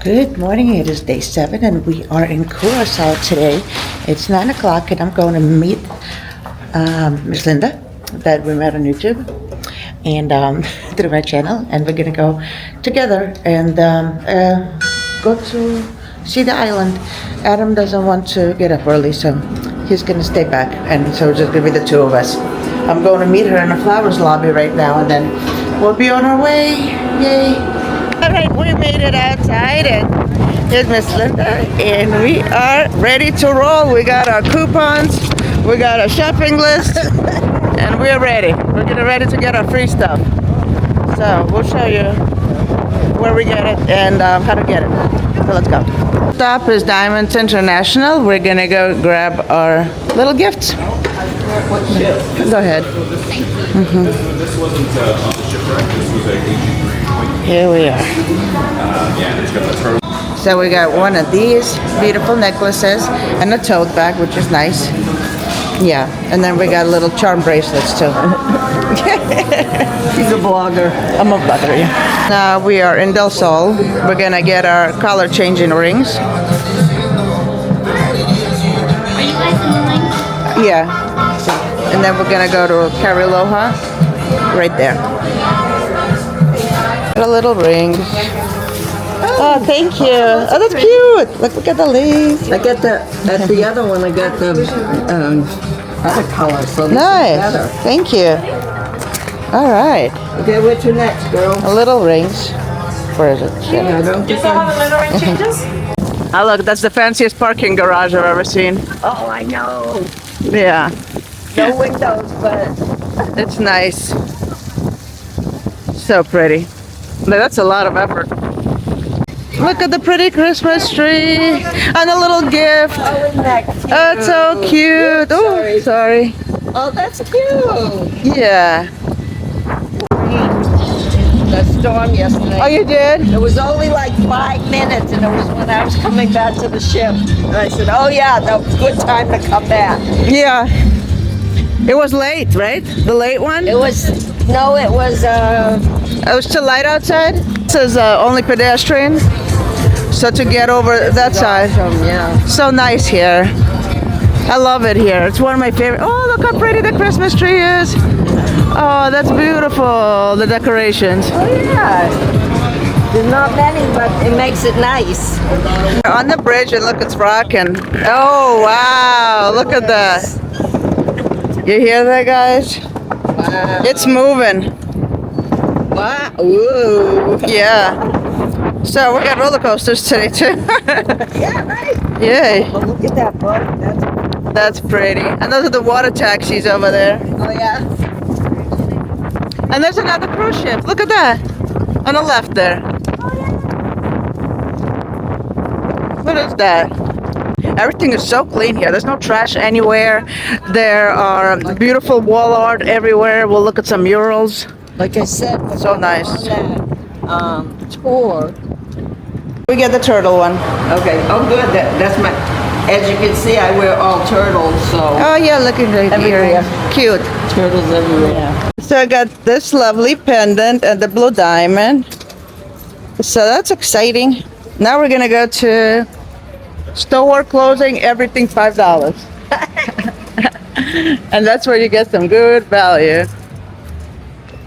Good morning. It is day 7 and we are in Curacao today. It's 9 o'clock and I'm going to meet Miss Linda that we met on YouTube and through my channel, and we're going to go together and go to see the island. Adam doesn't want to get up early, so he's going to stay back, and so it's just going to be the two of us. I'm going to meet her in the flowers lobby right now, and then we'll be on our way. Yay! Alright, we made it outside, and here's Miss Linda, and we are ready to roll. We got our coupons, we got our shopping list, and we're ready. We're getting ready to get our free stuff. So we'll show you where we get it and how to get it. So let's go. Stop is Diamonds International. We're gonna go grab our little gifts. Go ahead. This wasn't on the ship, right? This was a Here we are. yeah, it's got the turtle. So we got one of these beautiful necklaces and a tote bag, which is nice. Yeah, and then we got little charm bracelets too. She's a blogger. I'm a blogger, yeah. Now we are in Del Sol. We're gonna get our color changing rings. Are you guys in the line? Yeah. And then we're gonna go to Cariloha, right there. A little ring. Oh, thank you. Oh, that's cute. Look at the leaves. I got at the other one, I got the other color, so this Nice. is better. Thank you. All right. Okay, what's your next, girl? A little rings. Where is it? Yeah, I don't think Oh, look, that's the fanciest parking garage I've ever seen. Oh, I know. Yeah, No windows, but it's nice. So pretty. But that's a lot of effort. Look at the pretty Christmas tree and a little gift. oh, isn't that cute? Oh, it's so cute. Oh, sorry. Oh, that's cute. Yeah. The storm yesterday. Oh, you did? It was only like 5 minutes, and it was when I was coming back to the ship. And I said, oh yeah, that was a good time to come back. Yeah. It was late, right? The late one? It was It was too light outside. It says only pedestrian. So to get over that side. awesome, yeah. So nice here. I love it here. It's one of my favorite. Oh, look how pretty the Christmas tree is. Oh, that's beautiful. The decorations. Oh yeah. There's not many, but it makes it nice. We're on the bridge and look, it's rocking. Oh, wow. Look at that. You hear that, guys? Wow. It's moving. Wow. Ooh. Yeah. So we got roller coasters today too. Yeah, right. Yay. Oh, look at that boat. That's pretty. And those are the water taxis over there. Oh yeah. And there's another cruise ship. Look at that. On the left there. What is that? Everything is so clean here. There's no trash anywhere. There are beautiful wall art everywhere. We'll look at some murals. Like I said, when So we were nice. on that tour. We get the turtle one. Okay. Oh, good. That's my. As you can see, I wear all turtles, so Oh yeah, looking right here. Everywhere. Cute. turtles everywhere. So I got this lovely pendant and the blue diamond. So that's exciting. Now we're gonna go to store closing, everything $5. And that's where you get some good value.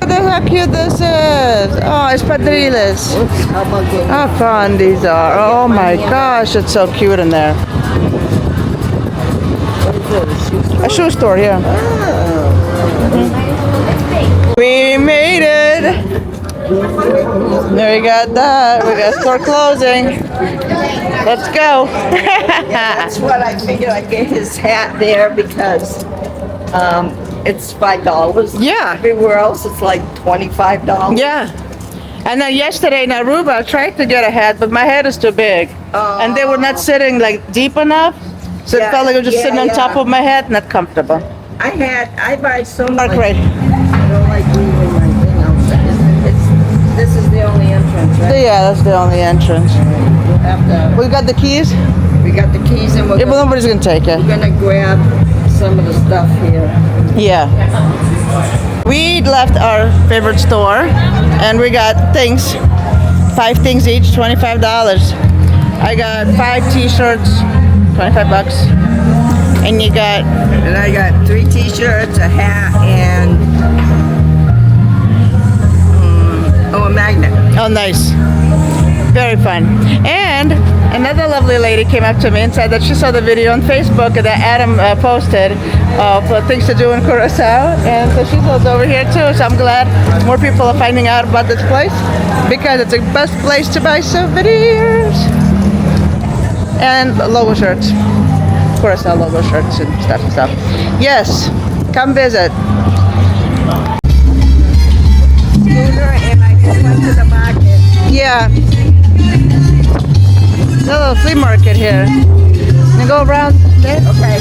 Look at how cute this is. Oh, espadrilles. Oops, how about this? How fun these are. Oh my gosh, it's so cute in there. What is this? A shoe store, yeah. We made it. There we got that. We got store closing. Let's go. That's what I figured. I get his hat there because it's $5. Yeah. Everywhere else, it's like $25. Yeah. And then yesterday in Aruba, I tried to get a hat, but my head is too big. And they were not sitting like deep enough. So it felt like I was just sitting on top of my head, not comfortable. I buy so much. Great. I don't like leaving my thing outside. This is the only entrance, right? Yeah, that's the only entrance. We'll have to. We got the keys? We got the keys, and we're Yeah, but nobody's gonna take it. gonna grab some of the stuff here. Yeah. We left our favorite store and we got things 5 things each, $25. I got 5 t-shirts, $25. And you got, And I got 3 t-shirts, a hat, and a magnet. oh nice. Very fun. And another lovely lady came up to me and said that she saw the video on Facebook that Adam posted of things to do in Curacao, and so she was over here too. So I'm glad more people are finding out about this place because it's the best place to buy souvenirs and logo shirts, Curacao logo shirts and stuff. Yes, come visit. And I just went to the market. Yeah. There's a little flea market here. You go around there? Okay.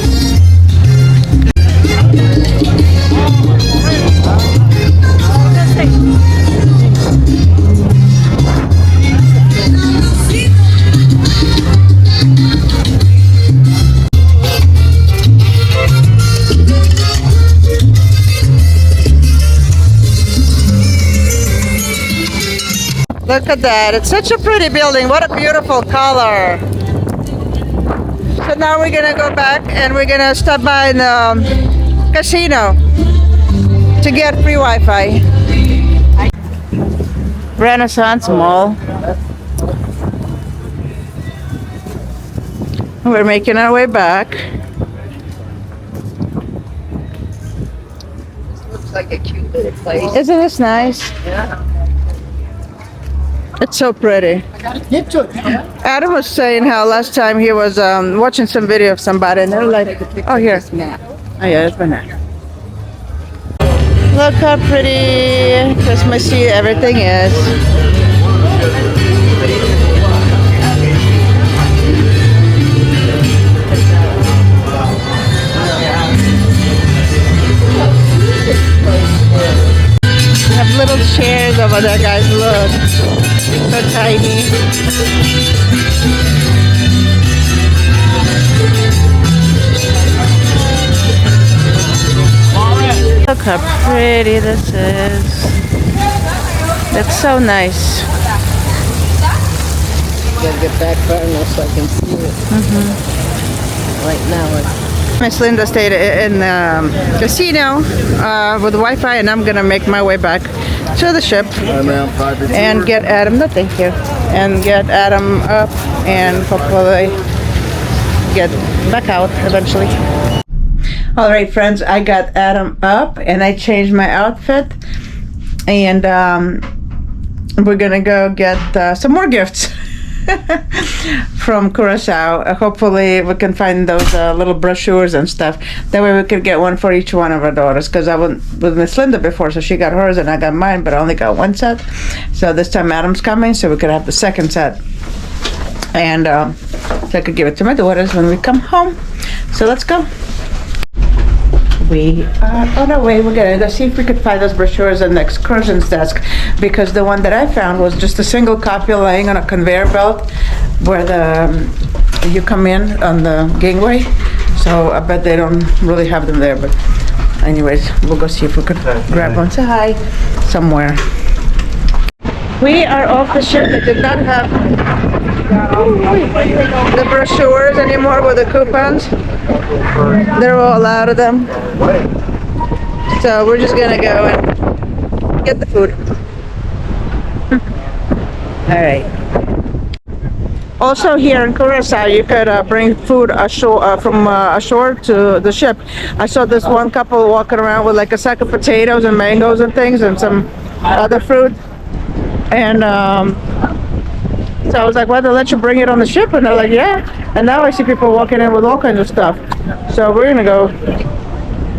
Look at that. It's such a pretty building. What a beautiful color. So now we're going to go back and we're going to stop by the casino to get free Wi-Fi. Renaissance Mall. We're making our way back. Looks like a cute little place. Isn't this nice? Yeah. It's so pretty. Adam was saying how last time he was watching some video of somebody and they're like, oh here. Oh yeah, it's banana. Look how pretty Christmassy everything is. We have little chairs over there, guys. Look. So tiny. Look how pretty this is. It's so nice. Gotta get back far enough so I can see it. Right now, Miss Linda stayed in casino with Wi-Fi, and I'm gonna make my way back to the ship and get Adam. No, thank you. And get Adam up and hopefully get back out eventually. All right, friends, I got Adam up and I changed my outfit, and we're gonna go get some more gifts. From Curacao. Hopefully we can find those little brochures and stuff. That way we could get one for each one of our daughters, because I went with Miss Linda before, so she got hers and I got mine, but I only got one set. So this time Adam's coming, so we could have the second set, and so I could give it to my daughters when we come home. So let's go. We are on our way. We're gonna go see if we could find those brochures on the excursions desk, because the one that I found was just a single copy laying on a conveyor belt where you come in on the gangway. So I bet they don't really have them there, but anyways, we'll go see if we could grab one. Say hi somewhere. We are off the ship. They did not have the brochures anymore with the coupons. They're all out of them. So we're just gonna go and get the food. All right. Also here in Curacao, you could bring food ashore, from ashore to the ship. I saw this one couple walking around with like a sack of potatoes and mangoes and things and some other fruit. And so I was like, well, they'll let you bring it on the ship? And they're like, yeah. And now I see people walking in with all kinds of stuff. So we're gonna go,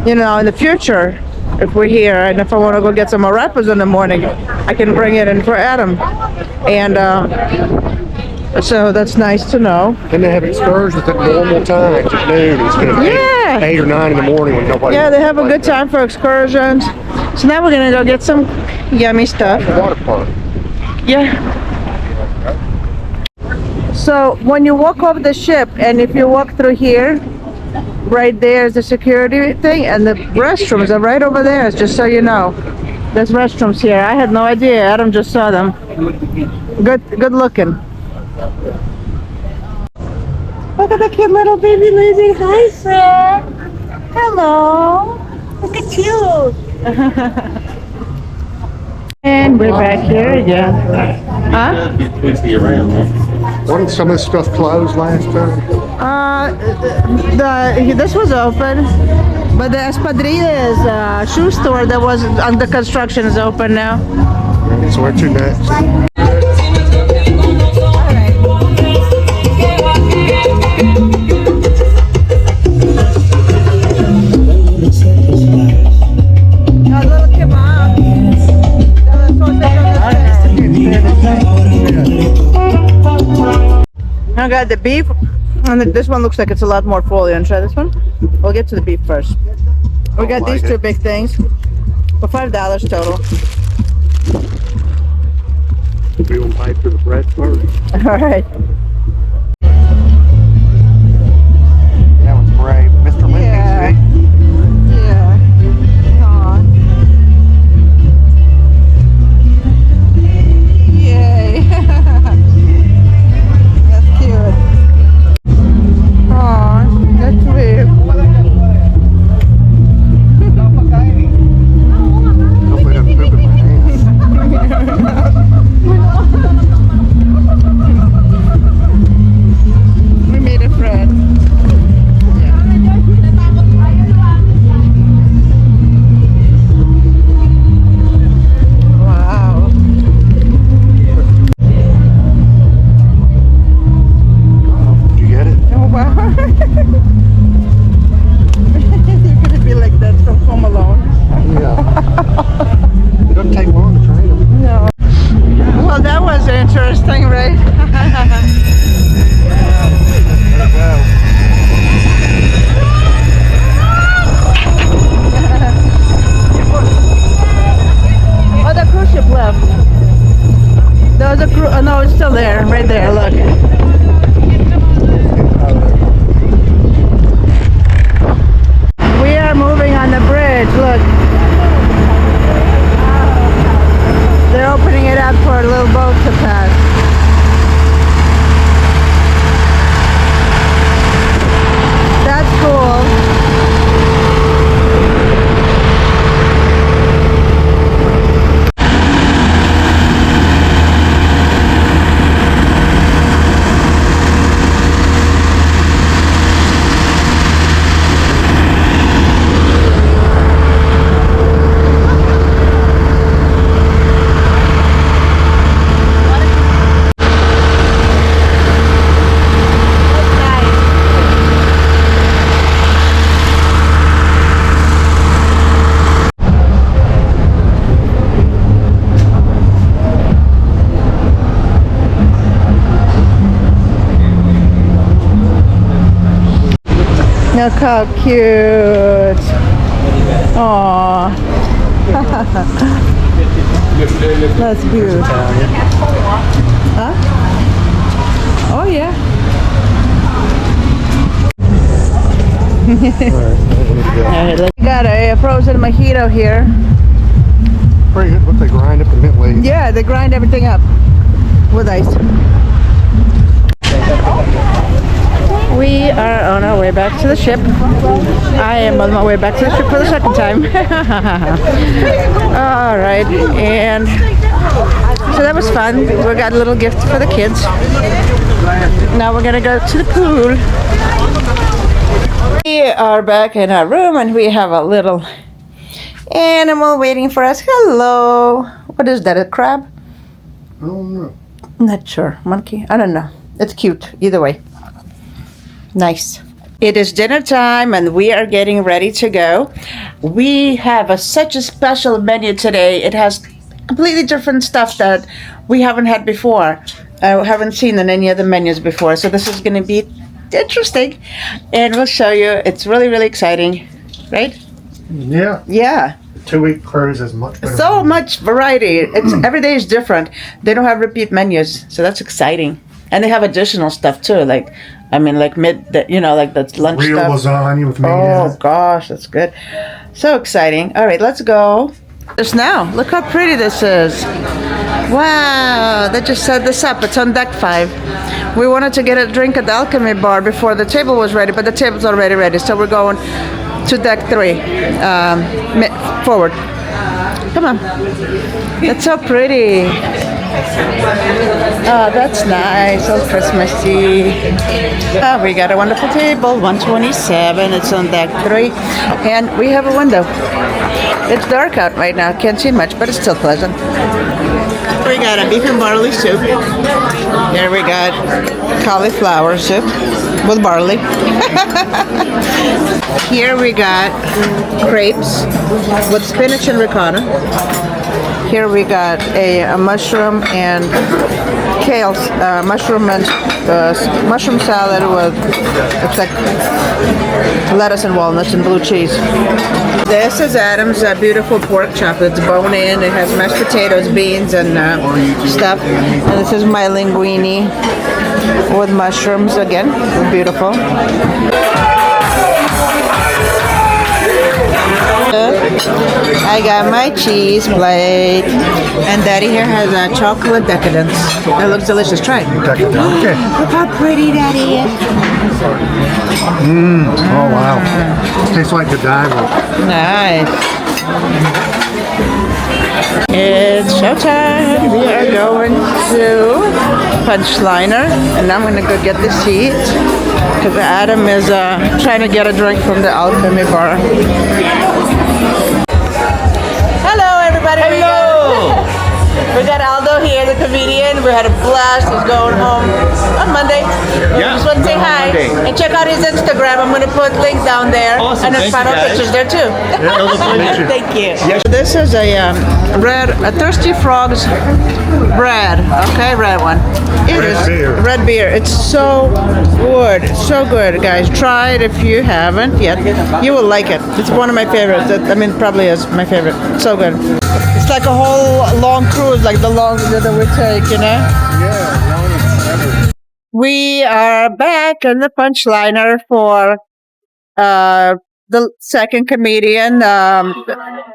in the future, if we're here, and if I want to go get some more wrappers in the morning, I can bring it in for Adam. And so that's nice to know. And they have excursions at normal times at noon instead of 8 or 9 in the morning when nobody. Yeah, they have a good time for excursions. So now we're gonna go get some yummy stuff. Water park. Yeah. So when you walk off the ship, and if you walk through here, right there is the security thing, and the restrooms are right over there, just so you know. There's restrooms here. I had no idea. Adam just saw them. Good looking. Look at the cute little baby lady. Hi, sir. Hello. Look at you. And we're back here again. Huh? Wasn't some of this stuff closed last time? This was open, but the Espadrilla's shoe store that was under construction is open now. So where to next? I got the beef, and this one looks like it's a lot more full. You want to try this one? We'll get to the beef first. We got these two big things for $5 total. We will pipe to the bread first. All right. That was brave. Mr. Lincoln, Yeah. see? Yeah. Aw. Yay. That's cute. Aw, that's weird. Hopefully it doesn't poop in my hands. We made a friend. Wow. Did you get it? Oh wow. You're gonna be like that from Home Alone. Yeah. It doesn't take long to train them. No. Well, that was interesting, right? Let it go. Oh, the cruise ship left. There was a cruise. Oh, no, it's still there. Right there. Look. We are moving on the bridge. Look. They're opening it up for a little boat to pass. That's cool. Look how cute. Aww. That's cute. Huh? Oh yeah. We got a frozen mojito here. Pretty good. What they grind up the mint leaves. Yeah, they grind everything up with ice. We are on our way back to the ship. I am on my way back to the ship for the second time. All right, and so that was fun. We got a little gift for the kids. Now we're gonna go to the pool. We are back in our room and we have a little animal waiting for us. Hello. What is that, a crab? I don't know. Not sure. Monkey? I don't know. It's cute either way. Nice. It is dinner time and we are getting ready to go. We have such a special menu today. It has completely different stuff that we haven't had before. I haven't seen in any other menus before. So this is going to be interesting and we'll show you. It's really, really exciting, right? Yeah. Yeah. The 2-week cruise is much better. So much variety. It's every day is different. They don't have repeat menus, so that's exciting. And they have additional stuff too, like like that's lunch Real stuff. lasagna with meat in Oh it. gosh, that's good. So exciting. All right, let's go Just now. Look how pretty this is. Wow, they just set this up. It's on deck 5. We wanted to get a drink at the Alchemy Bar before the table was ready, but the table's already ready. So we're going to deck 3. Forward. Come on. That's so pretty. Oh, that's nice. So Christmassy. Oh, we got a wonderful table. 127. It's on deck 3. And we have a window. It's dark out right now. Can't see much, but it's still pleasant. We got a beef and barley soup. Here we got cauliflower soup with barley. Here we got crepes with spinach and ricotta. Here we got a mushroom and kale, mushroom salad with, it's like lettuce and walnuts and blue cheese. This is Adam's beautiful pork chop. It's bone in. It has mashed potatoes, beans, and stuff. And this is my linguine with mushrooms again. Beautiful. I got my cheese plate, and Daddy here has a chocolate decadence. It looks delicious. Try it. Okay. Look how pretty Daddy is. Oh, wow. Tastes like Godiva. Nice. It's showtime. We are going to Punchliner, and I'm going to go get the seats because Adam is trying to get a drink from the Alchemy Bar. Hello, everybody. Hello! We got Aldo here, the comedian. We had a blast. He's going home on Monday. Yeah, Just want to say going hi Monday. and check out his Instagram. I'm going to put link down there. Awesome. And there's Thank final you, guys. pictures there too. It was a pleasure. Thank you. Yes. This is a Thirsty Frogs bread. Okay, red one. It Red is beer. red beer. It's so good. So good, guys. Try it if you haven't yet. You will like it. It's one of my favorites. I mean, probably is my favorite. So good. It's like a whole long cruise, like the longest that we take, you know? Yeah, We are back in the Punchliner for the second comedian. That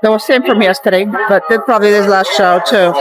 was same from yesterday, but did probably his last show too.